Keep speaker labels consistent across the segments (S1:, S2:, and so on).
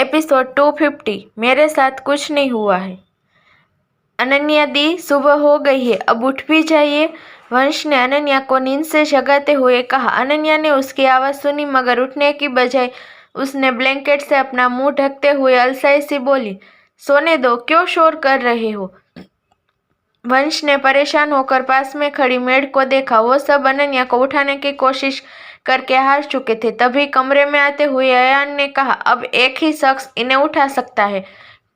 S1: Episode 250। मेरे साथ कुछ नहीं हुआ है। अनन्या दी, सुबह हो गई है, अब उठ भी जाइए। वंश ने अनन्या को नींद से जगाते हुए कहा। अनन्या ने उसकी आवाज़ सुनी, मगर उठने की बजाय उसने ब्लैंकेट से अपना मुंह ढकते हुए अलसाई सी बोली, सोने दो, क्यों शोर कर रहे हो? वंश ने परेशान होकर पास में खड़ी मेड को देखा। वो सब अनन्या को उठाने की कोशिश करके हार चुके थे। तभी कमरे में आते हुए अयान ने कहा, अब एक ही शख्स इन्हें उठा सकता है।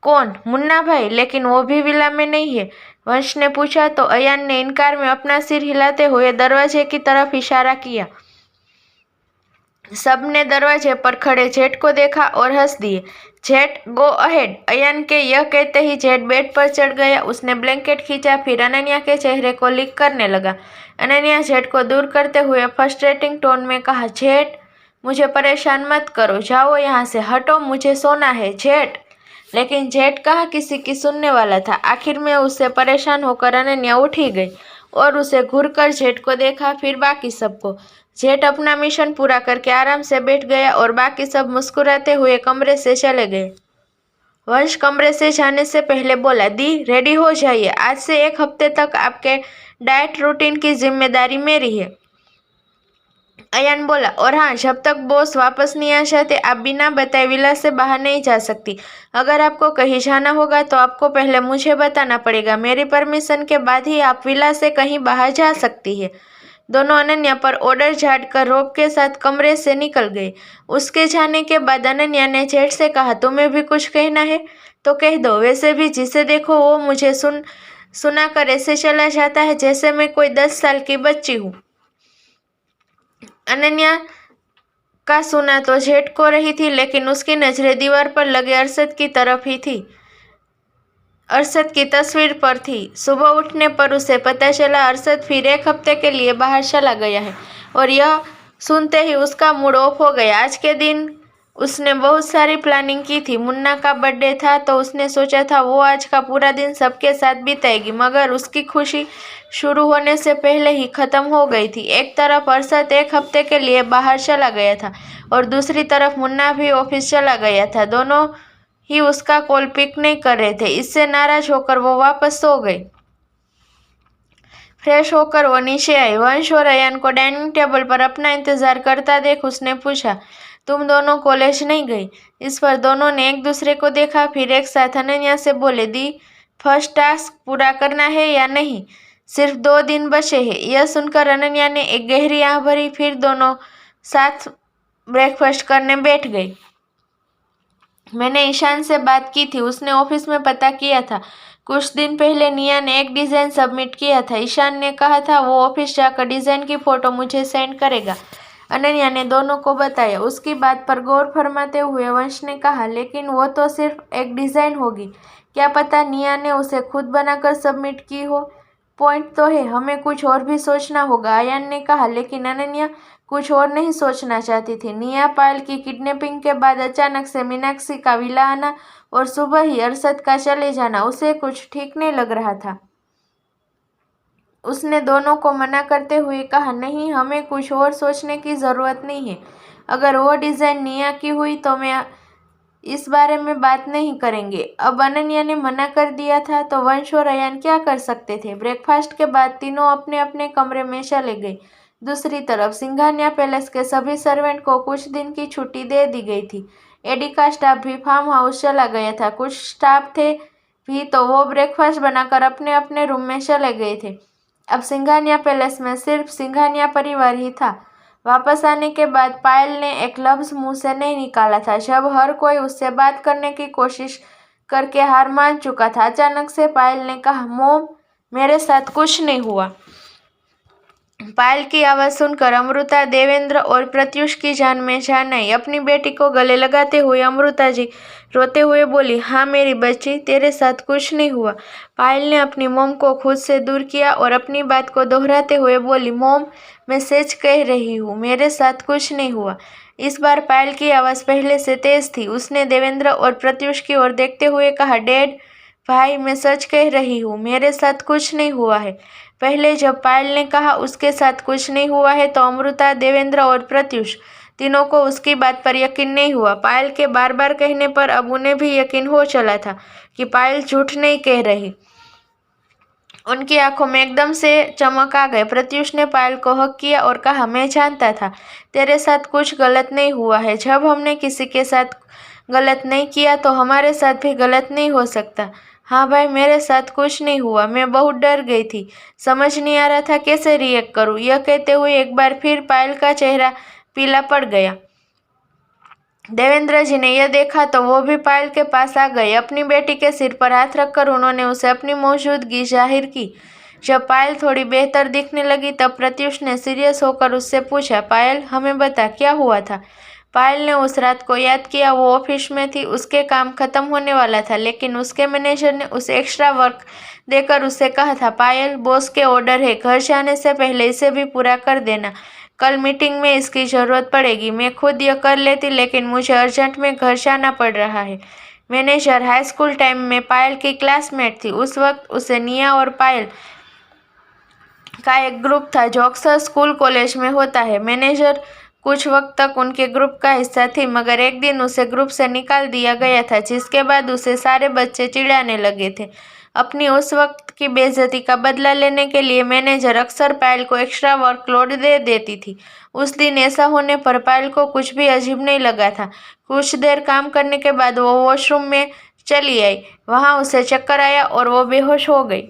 S1: कौन? मुन्ना भाई, लेकिन वो भी विला में नहीं है। वंश ने पूछा तो अयान ने इनकार में अपना सिर हिलाते हुए दरवाजे की तरफ इशारा किया। सबने दरवाजे पर खड़े जेठ को देखा और हंस दिए। जेठ, गो अहेड। अयान के यह कहते ही जेठ बेड पर चढ़ गया। उसने ब्लैंकेट खींचा, फिर अनन्या के चेहरे को लिक करने लगा। अनन्या जेठ को दूर करते हुए फ्रस्ट्रेटिंग टोन में कहा, जेठ, मुझे परेशान मत करो, जाओ यहाँ से, हटो, मुझे सोना है। जेठ। लेकिन जेठ कहाँ किसी की सुनने वाला था। आखिर में उससे परेशान होकर अनन्या उठी गई और उसे घूरकर जेठ को देखा, फिर बाकी सबको। जेठ अपना मिशन पूरा करके आराम से बैठ गया और बाकी सब मुस्कुराते हुए कमरे से चले गए। वंश कमरे से जाने से पहले बोला, दी, रेडी हो जाइए, आज से 1 हफ्ते तक आपके डाइट रूटीन की जिम्मेदारी मेरी है। अयान बोला, और हाँ, जब तक बॉस वापस नहीं आ जाते आप बिना बताए विला से बाहर नहीं जा सकती। अगर आपको कहीं जाना होगा तो आपको पहले मुझे बताना पड़ेगा। मेरी परमिशन के बाद ही आप विला से कहीं बाहर जा सकती है। दोनों अनन्या पर ऑर्डर झाड़कर रौब के साथ कमरे से निकल गए। उसके जाने के बाद अनन्या ने जेठ से कहा, तुम्हें भी कुछ कहना है तो कह दो। वैसे भी जिसे देखो वो मुझे सुनाकर ऐसे चला जाता है जैसे मैं कोई 10 साल की बच्ची हूँ। अनन्या का सुना तो जेठ को रही थी, लेकिन उसकी नजरें दीवार पर लगे अरशद की तरफ ही थी। अरशद की तस्वीर पर थी। सुबह उठने पर उसे पता चला अरशद फिर 1 हफ्ते के लिए बाहर चला गया है और यह सुनते ही उसका मूड ऑफ हो गया। आज के दिन उसने बहुत सारी प्लानिंग की थी। मुन्ना का बर्थडे था तो उसने सोचा था वो आज का पूरा दिन सबके साथ बिताएगी, मगर उसकी खुशी शुरू होने से पहले ही खत्म हो गई थी। एक तरफ अरशद 1 हफ्ते के लिए बाहर चला गया था और दूसरी तरफ मुन्ना भी ऑफिस चला गया था। दोनों ही उसका कॉल पिक नहीं कर रहे थे। इससे नाराज होकर वो वापस सो गई। फ्रेश होकर वो नीचे आई। वंश और अयान को डाइनिंग टेबल पर अपना इंतजार करता देख उसने पूछा, तुम दोनों कॉलेज नहीं गई? इस पर दोनों ने एक दूसरे को देखा, फिर एक साथ अनन्या से बोले, दी, फर्स्ट टास्क पूरा करना है या नहीं? सिर्फ 2 दिन बचे हैं। यह सुनकर अनन्या ने एक गहरी आह भरी, फिर दोनों साथ ब्रेकफास्ट करने बैठ गई। मैंने ईशान से बात की थी, उसने ऑफिस में पता किया था। कुछ दिन पहले निया ने एक डिज़ाइन सबमिट किया था। ईशान ने कहा था वो ऑफिस जाकर डिज़ाइन की फ़ोटो मुझे सेंड करेगा। अनन्या ने दोनों को बताया। उसकी बात पर गौर फरमाते हुए वंश ने कहा, लेकिन वो तो सिर्फ एक डिज़ाइन होगी, क्या पता निया ने उसे खुद बनाकर सबमिट की हो। पॉइंट तो है, हमें कुछ और भी सोचना होगा, अयान ने कहा। लेकिन अनन्या कुछ और नहीं सोचना चाहती थी। निया पायल की किडनैपिंग के बाद अचानक से मीनाक्षी का विला आना और सुबह ही अरशद का चले जाना उसे कुछ ठीक नहीं लग रहा था। उसने दोनों को मना करते हुए कहा, नहीं, हमें कुछ और सोचने की ज़रूरत नहीं है। अगर वो डिज़ाइन निया की हुई तो मैं इस बारे में बात नहीं करेंगे। अब अनन्या ने मना कर दिया था तो वंश और अयान क्या कर सकते थे। ब्रेकफास्ट के बाद तीनों अपने अपने कमरे में चले गए। दूसरी तरफ सिंघानिया पैलेस के सभी सर्वेंट को कुछ दिन की छुट्टी दे दी गई थी। एडी का स्टाफ भी फार्म हाउस चला गया था। कुछ स्टाफ थे भी तो वो ब्रेकफास्ट बनाकर अपने अपने रूम में चले गए थे। अब सिंघानिया पैलेस में सिर्फ सिंघानिया परिवार ही था। वापस आने के बाद पायल ने एक लफ्ज़ मुंह से नहीं निकाला था। जब हर कोई उससे बात करने की कोशिश करके हार मान चुका था, अचानक से पायल ने कहा, मोम, मेरे साथ कुछ नहीं हुआ। पायल की आवाज़ सुनकर अमृता, देवेंद्र और प्रत्युष की जान में जान आई। अपनी बेटी को गले लगाते हुए अमृता जी रोते हुए बोली, हाँ मेरी बच्ची, तेरे साथ कुछ नहीं हुआ। पायल ने अपनी मोम को खुद से दूर किया और अपनी बात को दोहराते हुए बोली, मोम, मैं सच कह रही हूँ, मेरे साथ कुछ नहीं हुआ। इस बार पायल की आवाज़ पहले से तेज थी। उसने देवेंद्र और प्रत्युष की ओर देखते हुए कहा, डैड, भाई, मैं सच कह रही हूँ, मेरे साथ कुछ नहीं हुआ है। पहले जब पायल ने कहा उसके साथ कुछ नहीं हुआ है तो अमृता, देवेंद्र और प्रत्युष तीनों को उसकी बात पर यकीन नहीं हुआ। पायल के बार बार कहने पर अब उन्हें भी यकीन हो चला था कि पायल झूठ नहीं कह रही। उनकी आंखों में एकदम से चमक आ गई। प्रत्युष ने पायल को हक किया और कहा, मैं जानता था तेरे साथ कुछ गलत नहीं हुआ है। जब हमने किसी के साथ गलत नहीं किया तो हमारे साथ भी गलत नहीं हो सकता। हाँ भाई, मेरे साथ कुछ नहीं हुआ। मैं बहुत डर गई थी, समझ नहीं आ रहा था कैसे रिएक्ट करूं। यह कहते हुए एक बार फिर पायल का चेहरा पीला पड़ गया। देवेंद्र जी ने यह देखा तो वो भी पायल के पास आ गए। अपनी बेटी के सिर पर हाथ रखकर उन्होंने उसे अपनी मौजूदगी जाहिर की। जब पायल थोड़ी बेहतर दिखने लगी तब प्रत्युष ने सीरियस होकर उससे पूछा, पायल हमें बता क्या हुआ था। पायल ने उस रात को याद किया। वो ऑफिस में थी, उसके काम खत्म होने वाला था, लेकिन उसके मैनेजर ने उसे एक्स्ट्रा वर्क देकर उससे कहा था, पायल बॉस के ऑर्डर है, घर जाने से पहले इसे भी पूरा कर देना। कल मीटिंग में इसकी ज़रूरत पड़ेगी। मैं खुद यह कर लेती, लेकिन मुझे अर्जेंट में घर जाना पड़ रहा है। मैनेजर हाई स्कूल टाइम में पायल की क्लासमेट थी। उस वक्त उसे निया और पायल का एक ग्रुप था जो अक्सर स्कूल कॉलेज में होता है। मैनेजर कुछ वक्त तक उनके ग्रुप का हिस्सा थी, मगर एक दिन उसे ग्रुप से निकाल दिया गया था, जिसके बाद उसे सारे बच्चे चिढ़ाने लगे थे। अपनी उस वक्त की बेइज्जती का बदला लेने के लिए मैनेजर अक्सर पायल को एक्स्ट्रा वर्कलोड दे देती थी। उस दिन ऐसा होने पर पायल को कुछ भी अजीब नहीं लगा था। कुछ देर काम करने के बाद वो वॉशरूम में चली आई। वहां उसे चक्कर आया और वो बेहोश हो गई।